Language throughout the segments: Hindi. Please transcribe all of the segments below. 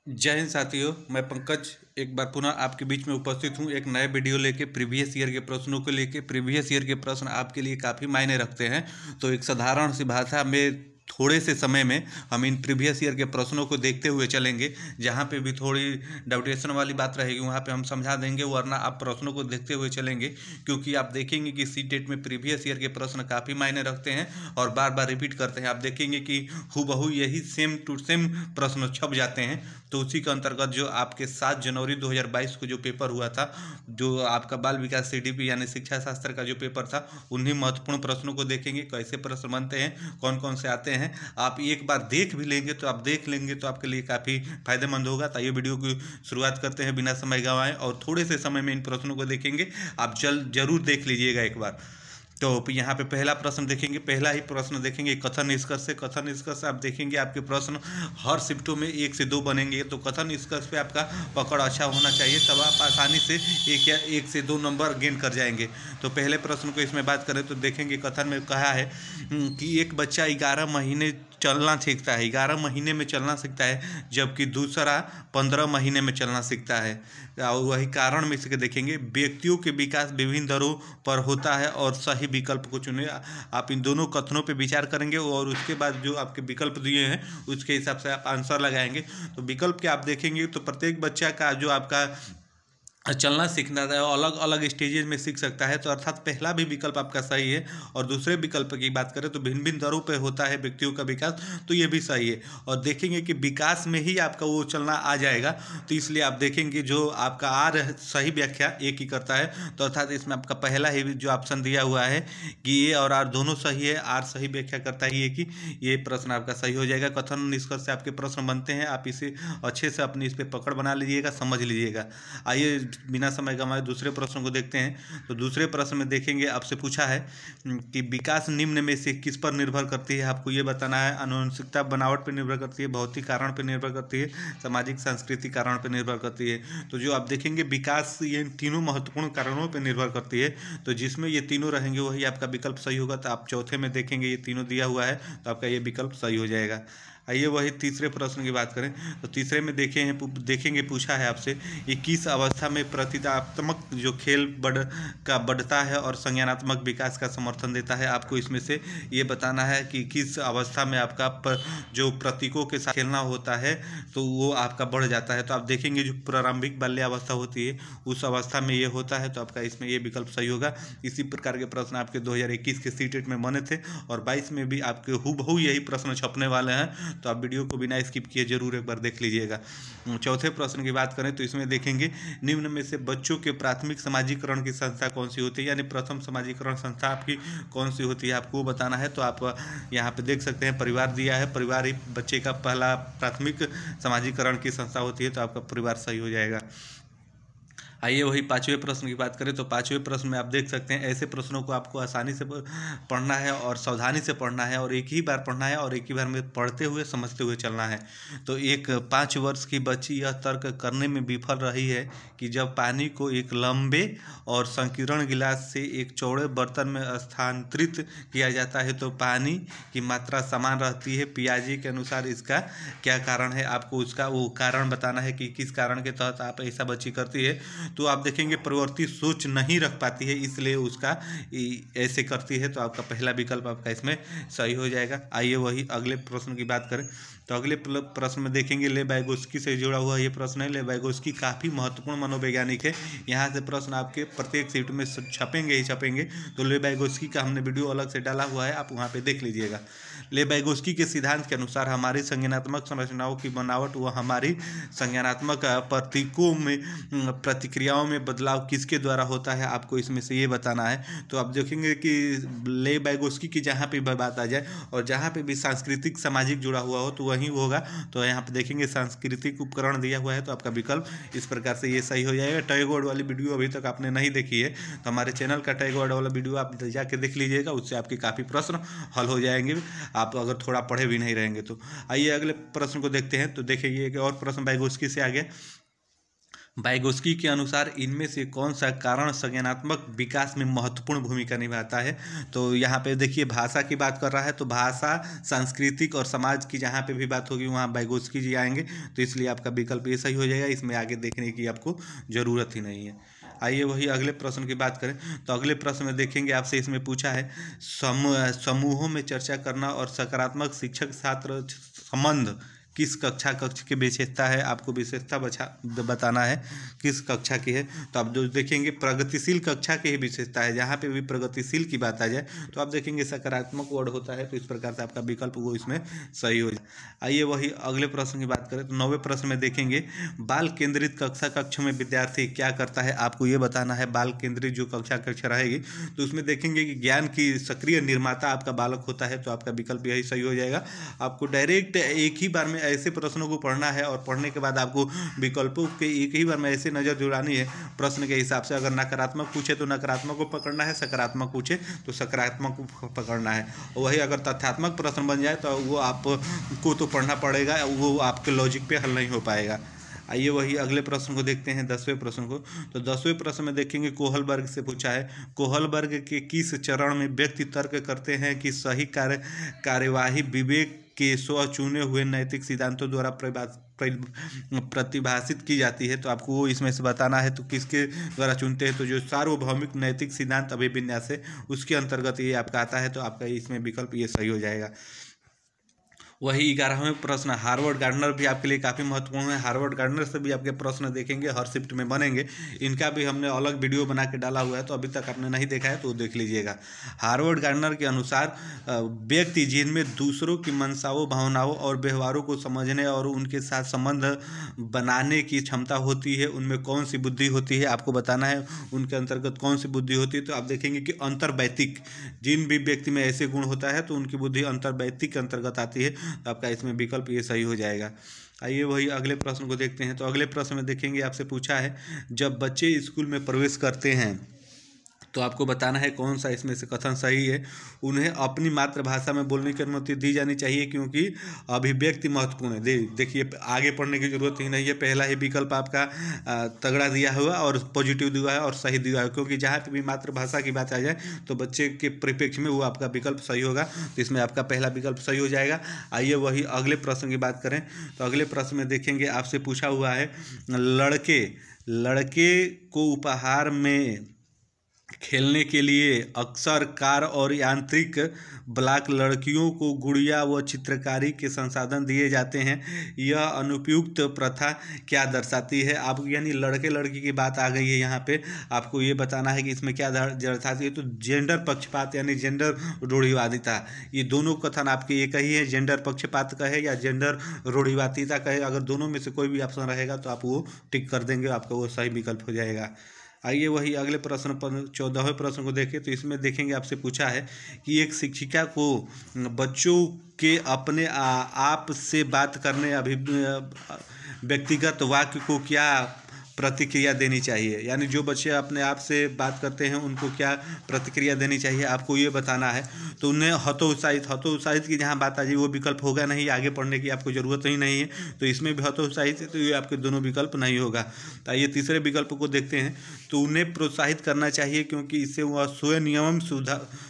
जय हिंद साथियों, मैं पंकज एक बार पुनः आपके बीच में उपस्थित हूँ एक नए वीडियो लेके। प्रीवियस ईयर के प्रश्नों को लेके। प्रीवियस ईयर के प्रश्न आपके लिए काफ़ी मायने रखते हैं, तो एक साधारण सी भाषा में थोड़े से समय में हम इन प्रीवियस ईयर के प्रश्नों को देखते हुए चलेंगे। जहाँ पे भी थोड़ी डाउटेशन वाली बात रहेगी वहाँ पे हम समझा देंगे, वरना आप प्रश्नों को देखते हुए चलेंगे, क्योंकि आप देखेंगे कि सीटेट में प्रीवियस ईयर के प्रश्न काफ़ी मायने रखते हैं और बार बार रिपीट करते हैं। आप देखेंगे कि हूबहू यही सेम टू सेम प्रश्न छप जाते हैं। तो उसी के अंतर्गत जो आपके 7 जनवरी 2022 को जो पेपर हुआ था, जो आपका बाल विकास सीडीपी यानी शिक्षा शास्त्र का जो पेपर था, उन्हीं महत्वपूर्ण प्रश्नों को देखेंगे। कैसे प्रश्न बनते हैं, कौन कौन से आते हैं, आप एक बार देख भी लेंगे तो आपके लिए काफ़ी फायदेमंद होगा। तो ये वीडियो की शुरुआत करते हैं बिना समय गंवाए, और थोड़े से समय में इन प्रश्नों को देखेंगे। आप जरूर देख लीजिएगा एक बार। तो यहाँ पे पहला प्रश्न देखेंगे, पहला ही प्रश्न देखेंगे कथन निष्कर्ष से। कथन निष्कर्ष आप देखेंगे आपके प्रश्न हर शिफ्टों में 1 से 2 बनेंगे, तो कथन निष्कर्ष पे आपका पकड़ अच्छा होना चाहिए, तब आप आसानी से 1 से 2 नंबर गेन कर जाएंगे। तो पहले प्रश्न को इसमें बात करें तो देखेंगे कथन में कहा है कि एक बच्चा 11 महीने चलना सीखता है, 11 महीने में चलना सीखता है, जबकि दूसरा 15 महीने में चलना सीखता है। और वही कारण में इसके देखेंगे, व्यक्तियों के विकास विभिन्न दरों पर होता है और सही विकल्प को चुने। आप इन दोनों कथनों पे विचार करेंगे और उसके बाद जो आपके विकल्प दिए हैं उसके हिसाब से आप आंसर लगाएंगे। तो विकल्प के आप देखेंगे तो प्रत्येक बच्चा का जो आपका चलना सीखना है अलग अलग स्टेजेस में सीख सकता है, तो अर्थात पहला भी विकल्प आपका सही है। और दूसरे विकल्प की बात करें तो भिन्न भिन्न दरों पे होता है व्यक्तियों का विकास, तो ये भी सही है। और देखेंगे कि विकास में ही आपका वो चलना आ जाएगा, तो इसलिए आप देखेंगे जो आपका आर सही व्याख्या एक ही करता है, तो अर्थात इसमें आपका पहला ही जो ऑप्शन दिया हुआ है कि ए और आर दोनों सही है, आर सही व्याख्या करता है एक ही, ये प्रश्न आपका सही हो जाएगा। कथन निष्कर्ष से आपके प्रश्न बनते हैं, आप इसे अच्छे से अपनी इस पर पकड़ बना लीजिएगा, समझ लीजिएगा। आइए बिना समय गंवाए दूसरे प्रश्न को देखते हैं। तो दूसरे प्रश्न में देखेंगे आपसे पूछा है कि विकास निम्न में से किस पर निर्भर करती है, आपको ये बताना है। आनुवंशिकता बनावट पर निर्भर करती है, भौतिक कारण पर निर्भर करती है, सामाजिक सांस्कृतिक कारण पर निर्भर करती है। तो जो आप देखेंगे विकास ये तीनों महत्वपूर्ण कारणों पर निर्भर करती है, तो जिसमें ये तीनों रहेंगे वही आपका विकल्प सही होगा। तो आप चौथे में देखेंगे ये तीनों दिया हुआ है, तो आपका ये विकल्प सही हो जाएगा। आइए वही तीसरे प्रश्न की बात करें तो तीसरे में देखेंगे पूछा है आपसे ये किस अवस्था में प्रतीकात्मक जो खेल बढ़ता है और संज्ञानात्मक विकास का समर्थन देता है। आपको इसमें से ये बताना है कि किस अवस्था में आपका जो प्रतीकों के साथ खेलना होता है तो वो आपका बढ़ जाता है। तो आप देखेंगे जो प्रारंभिक बाल्यावस्था होती है उस अवस्था में ये होता है, तो आपका इसमें ये विकल्प सही होगा। इसी प्रकार के प्रश्न आपके 2021 के सीटेट में बने थे और 22 में भी आपके हूबहू यही प्रश्न छपने वाले हैं, तो आप वीडियो को बिना स्किप किए जरूर एक बार देख लीजिएगा। चौथे प्रश्न की बात करें तो इसमें देखेंगे निम्न में से बच्चों के प्राथमिक समाजीकरण की संस्था कौन सी होती है, यानी प्रथम समाजीकरण संस्था आपकी कौन सी होती है, आपको बताना है। तो आप यहाँ पे देख सकते हैं परिवार दिया है, परिवार ही बच्चे का पहला प्राथमिक समाजीकरण की संस्था होती है, तो आपका परिवार सही हो जाएगा। आइए वही पांचवें प्रश्न की बात करें तो पांचवें प्रश्न में आप देख सकते हैं ऐसे प्रश्नों को आपको आसानी से पढ़ना है और सावधानी से पढ़ना है और एक ही बार पढ़ना है और एक ही बार में पढ़ते हुए समझते हुए चलना है। तो एक 5 वर्ष की बच्ची यह तर्क करने में विफल रही है कि जब पानी को एक लंबे और संकीर्ण गिलास से एक चौड़े बर्तन में स्थानांतरित किया जाता है तो पानी की मात्रा समान रहती है। पियाजे के अनुसार इसका क्या कारण है, आपको उसका वो कारण बताना है कि किस कारण के तहत आप ऐसा बच्ची करती है। तो आप देखेंगे प्रवृत्ति सोच नहीं रख पाती है इसलिए उसका ऐसे करती है, तो आपका पहला विकल्प आपका इसमें सही हो जाएगा। आइए वही अगले प्रश्न की बात करें तो अगले प्रश्न में देखेंगे ले वाइगोस्की से जुड़ा हुआ ये प्रश्न है। ले वाइगोस्की काफ़ी महत्वपूर्ण मनोवैज्ञानिक है, यहाँ से प्रश्न आपके प्रत्येक सीट में छपेंगे ही छपेंगे। तो ले वाइगोस्की का हमने वीडियो अलग से डाला हुआ है, आप वहाँ पे देख लीजिएगा। ले वाइगोस्की के सिद्धांत के अनुसार हमारी संज्ञानात्मक संरचनाओं की बनावट व हमारी संज्ञानात्मक प्रतीकों में प्रतिक्रियाओं में बदलाव किसके द्वारा होता है, आपको इसमें से ये बताना है। तो आप देखेंगे कि ले वाइगोस्की की जहाँ पे बात आ जाए और जहाँ पे भी सांस्कृतिक सामाजिक जुड़ा हुआ हो तो वही होगा। तो यहाँ पे देखेंगे सांस्कृतिक उपकरण दिया हुआ है, तो आपका विकल्प इस प्रकार से ये सही हो जाएगा। टैग वर्ड वाली वीडियो अभी तक आपने नहीं देखी है तो हमारे चैनल का टैग वर्ड वाला वीडियो आप जाके देख लीजिएगा, उससे आपके काफ़ी प्रश्न हल हो जाएंगे, आप अगर थोड़ा पढ़े भी नहीं रहेंगे तो। आइए अगले प्रश्न को देखते हैं तो देखिए एक और प्रश्न वाइगोस्की से आ गया। वाइगोस्की के अनुसार इनमें से कौन सा कारण संज्ञानात्मक विकास में महत्वपूर्ण भूमिका निभाता है। तो यहाँ पे देखिए भाषा की बात कर रहा है, तो भाषा, सांस्कृतिक और समाज की जहाँ पे भी बात होगी वहाँ वाइगोस्की जी आएंगे, तो इसलिए आपका विकल्प ये सही हो जाएगा। इसमें आगे देखने की आपको ज़रूरत ही नहीं है। आइए वही अगले प्रश्न की बात करें, तो अगले प्रश्न में देखेंगे आपसे इसमें पूछा है समूहों में चर्चा करना और सकारात्मक शिक्षक छात्र संबंध किस कक्ष की विशेषता है। आपको विशेषता बताना है किस कक्षा की है। तो आप जो देखेंगे प्रगतिशील कक्षा की ही विशेषता है। जहाँ पे भी प्रगतिशील की बात आ जाए तो आप देखेंगे सकारात्मक वर्ड होता है, तो इस प्रकार से आपका विकल्प वो इसमें सही हो जाए। आइए वही अगले प्रश्न की बात करें, तो 9वें प्रश्न में देखेंगे बाल केंद्रित कक्ष में विद्यार्थी क्या करता है। आपको ये बताना है बाल केंद्रित जो कक्षा रहेगी, तो उसमें देखेंगे कि ज्ञान की सक्रिय निर्माता आपका बालक होता है, तो आपका विकल्प यही सही हो जाएगा। आपको डायरेक्ट एक ही बार में ऐसे प्रश्नों को पढ़ना है और पढ़ने के बाद आपको विकल्पों के एक ही बार में ऐसे नज़र जुड़ानी है प्रश्न के हिसाब से। अगर नकारात्मक पूछे तो नकारात्मक को पकड़ना है, सकारात्मक पूछे तो सकारात्मक को पकड़ना है। वही अगर तथ्यात्मक प्रश्न बन जाए तो वो आपको तो पढ़ना पड़ेगा, वो आपके लॉजिक पे हल नहीं हो पाएगा। आइए वही अगले प्रश्न को देखते हैं, 10वें प्रश्न को। तो 10वें प्रश्न में देखेंगे कोहलबर्ग से पूछा है कोहलबर्ग के किस चरण में व्यक्ति तर्क करते हैं कि सही कार्यवाही विवेक के स्व चुने हुए नैतिक सिद्धांतों द्वारा प्रतिभाषित की जाती है। तो आपको वो इसमें से बताना है, तो किसके द्वारा चुनते हैं। तो जो सार्वभौमिक नैतिक सिद्धांत अभिविन्यास है उसके अंतर्गत ये आपका आता है, तो आपका इसमें विकल्प ये सही हो जाएगा। वही 11वें प्रश्न, हार्वर्ड गार्डनर भी आपके लिए काफ़ी महत्वपूर्ण है। हार्वर्ड गार्डनर से भी आपके प्रश्न देखेंगे, हर शिफ्ट में बनेंगे। इनका भी हमने अलग वीडियो बना के डाला हुआ है, तो अभी तक आपने नहीं देखा है तो देख लीजिएगा। हार्वर्ड गार्डनर के अनुसार व्यक्ति जिनमें दूसरों की मंशाओं, भावनाओं और व्यवहारों को समझने और उनके साथ संबंध बनाने की क्षमता होती है, उनमें कौन सी बुद्धि होती है। आपको बताना है उनके अंतर्गत कौन सी बुद्धि होती है। तो आप देखेंगे कि अंतर्वैयक्तिक, जिन भी व्यक्ति में ऐसे गुण होता है तो उनकी बुद्धि अंतर्वैयक्तिक के अंतर्गत आती है, तो आपका इसमें विकल्प ये सही हो जाएगा। आइए वही अगले प्रश्न को देखते हैं। तो अगले प्रश्न में देखेंगे आपसे पूछा है जब बच्चे स्कूल में प्रवेश करते हैं तो आपको बताना है कौन सा इसमें से कथन सही है। उन्हें अपनी मातृभाषा में बोलने की अनुमति दी जानी चाहिए क्योंकि अभिव्यक्ति महत्वपूर्ण है। देखिए आगे पढ़ने की जरूरत ही नहीं है, पहला ही विकल्प आपका तगड़ा दिया हुआ और पॉजिटिव दिया है और सही दिया है, क्योंकि जहाँ पे भी मातृभाषा की बात आ जाए तो बच्चे के परिप्रेक्ष्य में वो आपका विकल्प सही होगा, तो इसमें आपका पहला विकल्प सही हो जाएगा। आइए वही अगले प्रश्न की बात करें, तो अगले प्रश्न में देखेंगे आपसे पूछा हुआ है लड़के को उपहार में खेलने के लिए अक्सर कार और यांत्रिक ब्लॉक, लड़कियों को गुड़िया व चित्रकारी के संसाधन दिए जाते हैं। यह अनुपयुक्त प्रथा क्या दर्शाती है। आप यानी लड़के लड़की की बात आ गई है यहाँ पे, आपको ये बताना है कि इसमें क्या दर्शाती है। तो जेंडर पक्षपात यानी जेंडर रूढ़िवादिता, ये दोनों कथन आपके एक ही है, जेंडर पक्षपात का है या जेंडर रूढ़िवादिता का है। अगर दोनों में से कोई भी ऑप्शन रहेगा तो आप वो टिक कर देंगे, आपका वो सही विकल्प हो जाएगा। आइए वही अगले प्रश्न पर 14वें प्रश्न को देखें, तो इसमें देखेंगे आपसे पूछा है कि एक शिक्षिका को बच्चों के अपने आप से बात करने व्यक्तिगत वाक्य को क्या प्रतिक्रिया देनी चाहिए, यानी जो बच्चे अपने आप से बात करते हैं उनको क्या प्रतिक्रिया देनी चाहिए, आपको ये बताना है। तो उन्हें हतोत्साहित की जहाँ बात आ जाए वो विकल्प होगा नहीं, आगे पढ़ने की आपको ज़रूरत ही नहीं है, तो इसमें भी हतोत्साहित है, तो ये आपके दोनों विकल्प नहीं होगा। तो आइए तीसरे विकल्प को देखते हैं, तो उन्हें प्रोत्साहित करना चाहिए क्योंकि इससे वह स्वनियमन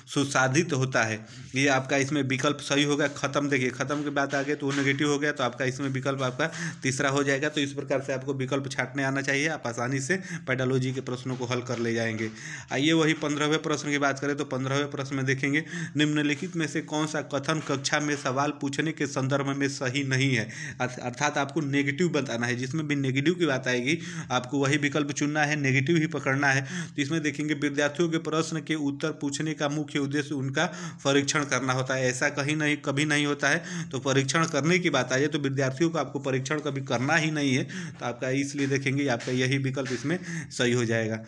सुसाधित होता है, ये आपका इसमें विकल्प सही होगा। खत्म, देखिए खत्म की बात आ गई तो वो नेगेटिव हो गया, तो आपका इसमें विकल्प आपका तीसरा हो जाएगा। तो इस प्रकार से आपको विकल्प छांटने आना चाहिए, आप आसानी से पेडालॉजी के प्रश्नों को हल कर ले जाएंगे। आइए वही 15वें प्रश्न की बात करें, तो 15वें प्रश्न में देखेंगे निम्नलिखित में से कौन सा कथन कक्षा में सवाल पूछने के संदर्भ में सही नहीं है। अर्थात आपको नेगेटिव बताना है, जिसमें भी नेगेटिव की बात आएगी आपको वही विकल्प चुनना है, नेगेटिव ही पकड़ना है। तो इसमें देखेंगे विद्यार्थियों के प्रश्न के उत्तर पूछने का मुख्य उद्देश्य उनका परीक्षण करना होता है, ऐसा कभी नहीं होता है। तो परीक्षण करने की बात आ जाए तो विद्यार्थियों को आपको परीक्षण कभी करना ही नहीं है, तो आपका इसलिए देखेंगे आपका यही विकल्प इसमें सही हो जाएगा।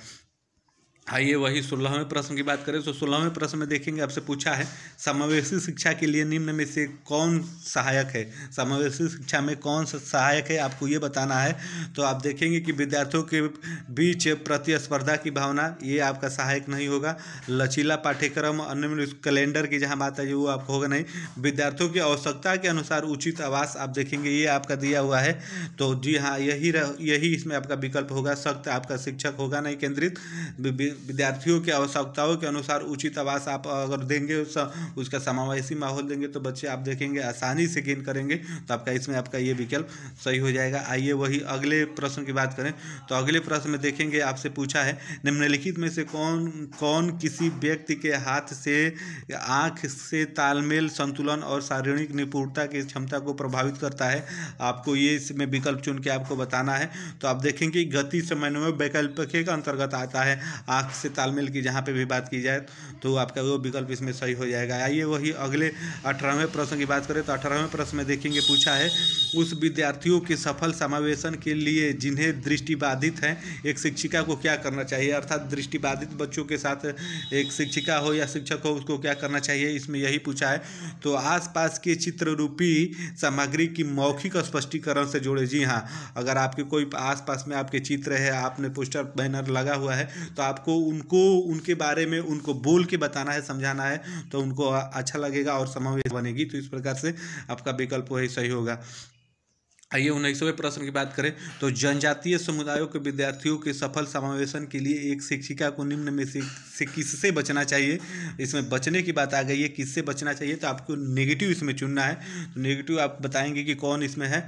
आइए वही 16वें प्रश्न की बात करें तो 16वें प्रश्न में देखेंगे आपसे पूछा है समावेशी शिक्षा के लिए निम्न में से कौन सहायक है। समावेशी शिक्षा में कौन सा सहायक है आपको ये बताना है। तो आप देखेंगे कि विद्यार्थियों के बीच प्रतिस्पर्धा की भावना, ये आपका सहायक नहीं होगा। लचीला पाठ्यक्रम अन्य कैलेंडर की जहाँ बात है वो आपको होगा नहीं। विद्यार्थियों की आवश्यकता के अनुसार उचित आवास आप देखेंगे ये आपका दिया हुआ है। तो जी हाँ, यही इसमें आपका विकल्प होगा। सख्त आपका शिक्षक होगा नहीं केंद्रित। विद्यार्थियों की आवश्यकताओं के अनुसार उचित आवास आप अगर देंगे, उसका समावेशी माहौल देंगे तो बच्चे आप देखेंगे आसानी से गेन करेंगे। तो आपका इसमें आपका ये विकल्प सही हो जाएगा। आइए वही अगले प्रश्न की बात करें तो अगले प्रश्न में देखेंगे आपसे पूछा है निम्नलिखित में से कौन कौन किसी व्यक्ति के हाथ से आँख से तालमेल, संतुलन और शारीरिक निपुणता की क्षमता को प्रभावित करता है। आपको ये इसमें विकल्प चुन के आपको बताना है। तो आप देखेंगे गति समन्वय वैकल्पिक के अंतर्गत आता है। आँख से तालमेल की जहाँ पे भी बात की जाए तो आपका वो विकल्प इसमें सही हो जाएगा। आइए वही अगले 18वें प्रश्न की बात करें तो 18वें प्रश्न में देखेंगे पूछा है उस विद्यार्थियों के सफल समावेशन के लिए जिन्हें दृष्टिबाधित हैं एक शिक्षिका को क्या करना चाहिए। अर्थात दृष्टिबाधित बच्चों के साथ एक शिक्षिका हो या शिक्षक हो उसको क्या करना चाहिए, इसमें यही पूछा है। तो आसपास के चित्र रूपी सामग्री की मौखिक स्पष्टीकरण से जोड़े। जी हाँ, अगर आपके कोई आसपास में आपके चित्र है, आपने पोस्टर बैनर लगा हुआ है तो आपको उनको उनके बारे में उनको बोल के बताना है, समझाना है तो उनको अच्छा लगेगा और समावेश बनेगी। तो इस प्रकार से आपका विकल्प वही सही होगा। आइए 19वें प्रश्न की बात करें तो जनजातीय समुदायों के विद्यार्थियों के सफल समावेशन के लिए एक शिक्षिका को निम्न में से किससे बचना चाहिए। इसमें बचने की बात आ गई है, किससे बचना चाहिए तो आपको नेगेटिव इसमें चुनना है। तो नेगेटिव आप बताएंगे कि कौन इसमें है।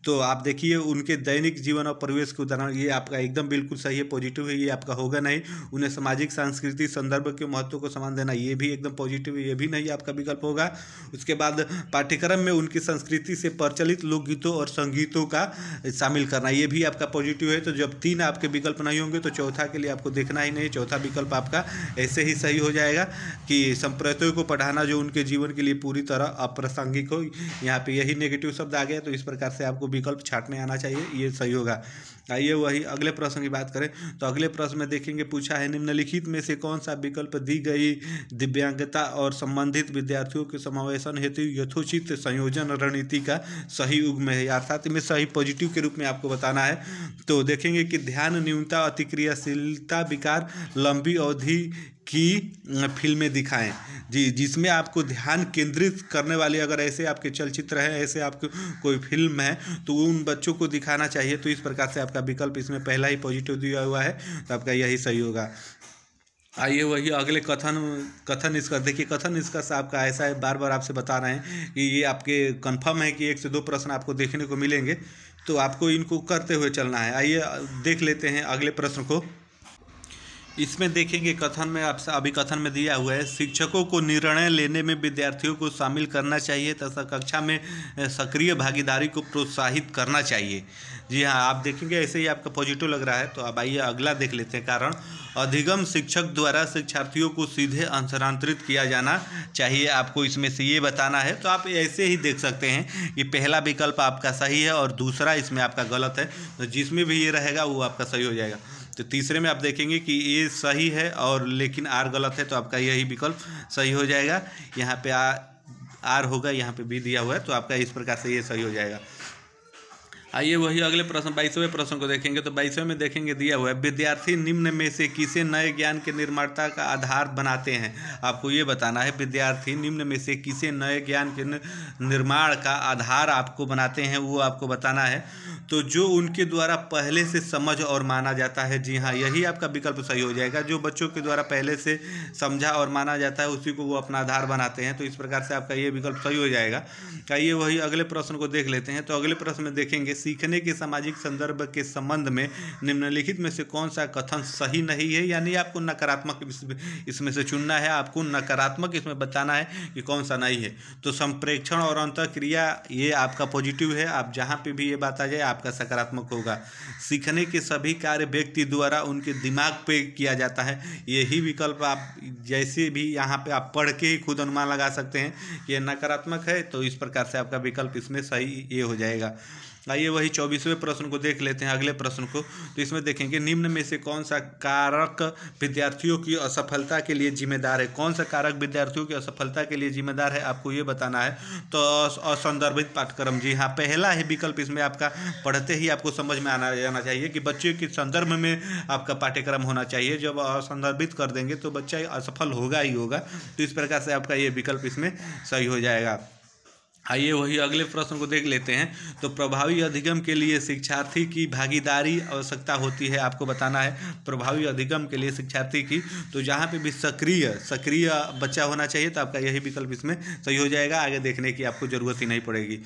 तो आप देखिए उनके दैनिक जीवन और परिवेश के उदाहरण, ये आपका एकदम बिल्कुल सही है, पॉजिटिव है, ये आपका होगा नहीं। उन्हें सामाजिक सांस्कृतिक संदर्भ के महत्व को सम्मान देना, ये भी एकदम पॉजिटिव है, ये भी नहीं आपका विकल्प होगा। उसके बाद पाठ्यक्रम में उनकी संस्कृति से प्रचलित लोकगीतों और गीतों का शामिल करना, ये भी आपका पॉजिटिव है। तो जब 3 आपके विकल्प नहीं होंगे तो चौथा के लिए आपको देखना ही नहीं, चौथा विकल्प आपका ऐसे ही सही हो जाएगा कि संप्रदायों को पढ़ाना जो उनके जीवन के लिए पूरी तरह अप्रासंगिक हो। यहाँ पे यही नेगेटिव शब्द आ गया। तो इस प्रकार से आपको विकल्प छांटने आना चाहिए, ये सही होगा। आइए वही अगले प्रश्न की बात करें तो अगले प्रश्न में देखेंगे पूछा है निम्नलिखित में से कौन सा विकल्प दी गई दिव्यांगता और संबंधित विद्यार्थियों के समावेशन हेतु यथोचित संयोजन रणनीति का सही युग्म है। अर्थात में सही पॉजिटिव के रूप में आपको बताना है। तो देखेंगे कि ध्यान न्यूनता, अतिक्रियाशीलता, विकार, लंबी अवधि की फिल्में दिखाएं। जी, जिसमें आपको ध्यान केंद्रित करने वाले अगर ऐसे आपके चलचित्र हैं, ऐसे आपको कोई फिल्म है तो उन बच्चों को दिखाना चाहिए। तो इस प्रकार से आपका विकल्प इसमें पहला ही पॉजिटिव दिया हुआ है, तो आपका यही सही होगा। आइए वही अगले कथन निष्कर्ष देखिए। कथन निष्कर्ष आपका ऐसा है, बार बार आपसे बता रहे हैं कि ये आपके कन्फर्म है कि 1 से 2 प्रश्न आपको देखने को मिलेंगे, तो आपको इनको करते हुए चलना है। आइए देख लेते हैं अगले प्रश्न को। इसमें देखेंगे कथन में आपसे अभी कथन में दिया हुआ है शिक्षकों को निर्णय लेने में विद्यार्थियों को शामिल करना चाहिए तथा कक्षा में सक्रिय भागीदारी को प्रोत्साहित करना चाहिए। जी हाँ, आप देखेंगे ऐसे ही आपका पॉजिटिव लग रहा है। तो अब आइए अगला देख लेते हैं। कारण अधिगम शिक्षक द्वारा शिक्षार्थियों को सीधे स्थानांतरित किया जाना चाहिए, आपको इसमें से ये बताना है। तो आप ऐसे ही देख सकते हैं कि पहला विकल्प आपका सही है और दूसरा इसमें आपका गलत है। तो जिसमें भी ये रहेगा वो आपका सही हो जाएगा। तो तीसरे में आप देखेंगे कि ये सही है और लेकिन आर गलत है, तो आपका यही विकल्प सही हो जाएगा। यहाँ पे आर होगा, यहाँ पे बी दिया हुआ है, तो आपका इस प्रकार से ये सही हो जाएगा। आइए वही अगले प्रश्न 22वें प्रश्न को देखेंगे। तो 22वें में देखेंगे दिया हुआ है विद्यार्थी निम्न में से किसे नए ज्ञान के निर्माता का आधार बनाते हैं। आपको ये बताना है विद्यार्थी निम्न में से किसे नए ज्ञान के निर्माण का आधार आपको बनाते हैं, वो आपको बताना है। तो जो उनके द्वारा पहले से समझ और माना जाता है। जी हाँ, यही आपका विकल्प सही हो जाएगा। जो बच्चों के द्वारा पहले से समझा और माना जाता है उसी को वो अपना आधार बनाते हैं। तो इस प्रकार से आपका ये विकल्प सही हो जाएगा। आइए वही अगले प्रश्न को देख लेते हैं। तो अगले प्रश्न में देखेंगे सीखने के सामाजिक संदर्भ के संबंध में निम्नलिखित में से कौन सा कथन सही नहीं है, यानी आपको नकारात्मक इसमें से चुनना है। आपको नकारात्मक इसमें बताना है कि कौन सा नहीं है। तो संप्रेक्षण और अंतःक्रिया ये आपका पॉजिटिव है। आप जहाँ पे भी ये बात आ जाए आपका सकारात्मक होगा। सीखने के सभी कार्य व्यक्ति द्वारा उनके दिमाग पे किया जाता है, यही विकल्प आप जैसे भी यहाँ पे आप पढ़ के ही खुद अनुमान लगा सकते हैं कि ये नकारात्मक है। तो इस प्रकार से आपका विकल्प इसमें सही ये हो जाएगा। आइए वही 24वें प्रश्न को देख लेते हैं, अगले प्रश्न को। तो इसमें देखेंगे निम्न में से कौन सा कारक विद्यार्थियों की असफलता के लिए जिम्मेदार है। कौन सा कारक विद्यार्थियों की असफलता के लिए जिम्मेदार है, आपको ये बताना है। तो असंदर्भित पाठ्यक्रम, जी हाँ, पहला ही विकल्प इसमें आपका पढ़ते ही आपको समझ में आना जाना चाहिए कि बच्चे के संदर्भ में आपका पाठ्यक्रम होना चाहिए। जब असंदर्भित कर देंगे तो बच्चा असफल होगा ही होगा। तो इस प्रकार से आपका ये विकल्प इसमें सही हो जाएगा। आइए वही अगले प्रश्न को देख लेते हैं। तो प्रभावी अधिगम के लिए शिक्षार्थी की भागीदारी आवश्यकता होती है, आपको बताना है प्रभावी अधिगम के लिए शिक्षार्थी की। तो जहाँ पे भी सक्रिय बच्चा होना चाहिए, तो आपका यही विकल्प इसमें सही हो जाएगा। आगे देखने की आपको ज़रूरत ही नहीं पड़ेगी।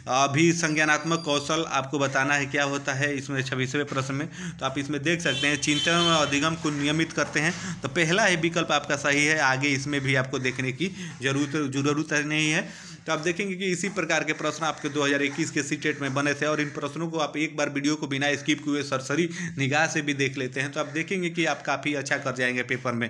अभी संज्ञानात्मक कौशल आपको बताना है क्या होता है इसमें 26वें प्रश्न में। तो आप इसमें देख सकते हैं चिंतन और अधिगम को नियमित करते हैं। तो पहला ही विकल्प आपका सही है। आगे इसमें भी आपको देखने की जरूरत नहीं है। तो आप देखेंगे कि इसी प्रकार के प्रश्न आपके 2021 के सीटेट में बने थे, और इन प्रश्नों को आप एक बार वीडियो को बिना स्किप हुए सरसरी निगाह से भी देख लेते हैं तो आप देखेंगे कि आप काफ़ी अच्छा कर जाएंगे पेपर में।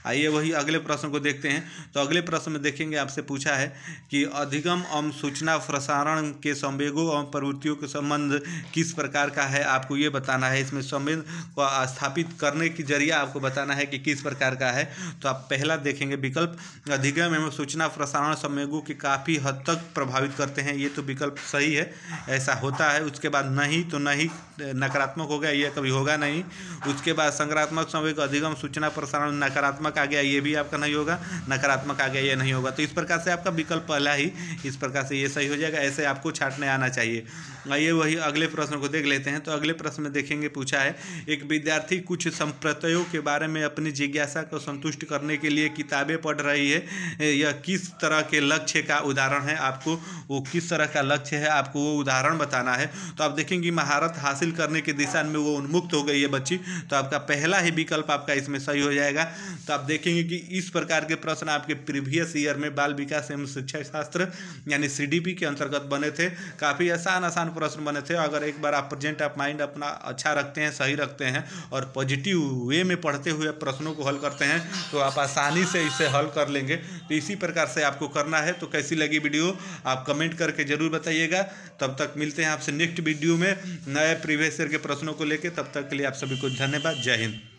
आइए वही अगले प्रश्न को देखते हैं। तो अगले प्रश्न में देखेंगे, आपसे पूछा है कि अधिगम एवं सूचना प्रसारण के संवेगों एवं प्रवृत्तियों के संबंध किस प्रकार का है, आपको ये बताना है। इसमें संवेग को स्थापित करने की जरिया आपको बताना है कि किस प्रकार का है। तो आप पहला देखेंगे विकल्प, अधिगम एवं सूचना प्रसारण संवेगों के काफ़ी हद तक प्रभावित करते हैं, ये तो विकल्प सही है, ऐसा होता है। उसके बाद नहीं, तो नहीं नकारात्मक हो गया, ये कभी होगा नहीं। उसके बाद संक्रात्मक संवेग अधिगम सूचना प्रसारण नकारात्मक आ गया, ये भी आपका नहीं होगा। नकारात्मक आ गया, ये नहीं होगा। तो इस प्रकार से आपका विकल्प पहला ही इस प्रकार से ये सही हो जाएगा। ऐसे आपको छांटने आना चाहिए। आइए वही अगले प्रश्न को देख लेते हैं। तो अगले प्रश्न में देखेंगे, पूछा है एक विद्यार्थी कुछ संप्रत्ययों के बारे में अपनी जिज्ञासा को संतुष्ट करने के लिए किताबें पढ़ रही है। यह किस तरह के लक्ष्य का उदाहरण है, आपको वो किस तरह का लक्ष्य है आपको वो उदाहरण बताना है। तो आप देखेंगे महारत हासिल करने की दिशा में वो उन्मुक्त हो गई है बच्ची। तो आपका पहला ही विकल्प आपका इसमें सही हो जाएगा। तो आप देखेंगे कि इस प्रकार के प्रश्न आपके प्रीवियस ईयर में बाल विकास एवं शिक्षा शास्त्र यानी CDP के अंतर्गत बने थे। काफ़ी आसान प्रश्न बने थे। अगर एक बार आप प्रेजेंट ऑफ माइंड अपना अच्छा रखते हैं, सही रखते हैं और पॉजिटिव वे में पढ़ते हुए प्रश्नों को हल करते हैं तो आप आसानी से इसे हल कर लेंगे। तो इसी प्रकार से आपको करना है। तो कैसी लगी वीडियो आप कमेंट करके ज़रूर बताइएगा। तब तक मिलते हैं आपसे नेक्स्ट वीडियो में नए प्रीवियस ईयर के प्रश्नों को लेकर। तब तक के लिए आप सभी को धन्यवाद। जय हिंद।